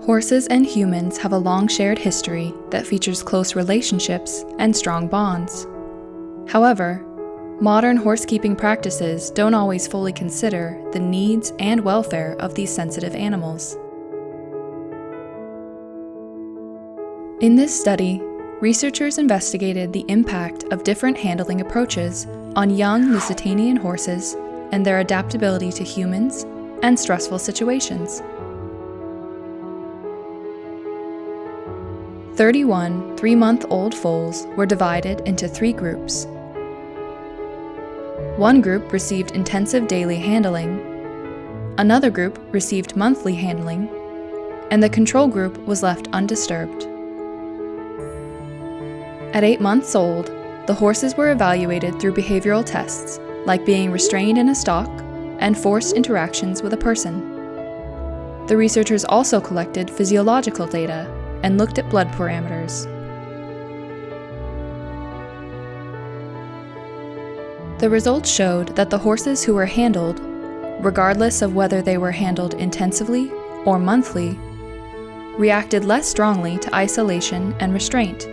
Horses and humans have a long shared history that features close relationships and strong bonds. However, modern horsekeeping practices don't always fully consider the needs and welfare of these sensitive animals. In this study, researchers investigated the impact of different handling approaches on young Lusitanian horses and their adaptability to humans and stressful situations. 31 3-month-old foals were divided into 3 groups. One group received intensive daily handling, another group received monthly handling, and the control group was left undisturbed. At 8 months old, the horses were evaluated through behavioral tests, like being restrained in a stalk and forced interactions with a person. The researchers also collected physiological data and looked at blood parameters. The results showed that the horses who were handled, regardless of whether they were handled intensively or monthly, reacted less strongly to isolation and restraint,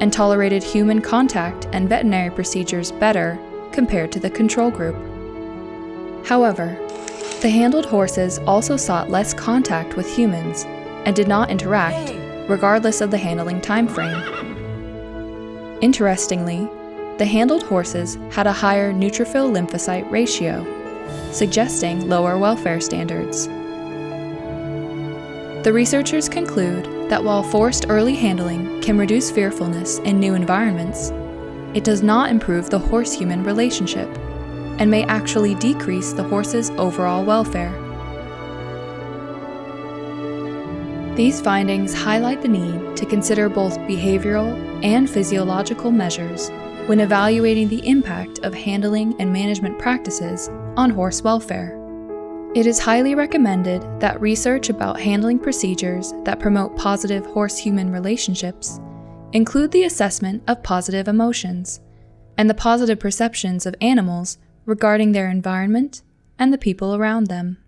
and tolerated human contact and veterinary procedures better compared to the control group. However, the handled horses also sought less contact with humans and did not interact, regardless of the handling timeframe. Interestingly, the handled horses had a higher neutrophil lymphocyte ratio, suggesting lower welfare standards. The researchers conclude that while forced early handling can reduce fearfulness in new environments, it does not improve the horse-human relationship and may actually decrease the horse's overall welfare. These findings highlight the need to consider both behavioral and physiological measures when evaluating the impact of handling and management practices on horse welfare. It is highly recommended that research about handling procedures that promote positive horse-human relationships include the assessment of positive emotions and the positive perceptions of animals regarding their environment and the people around them.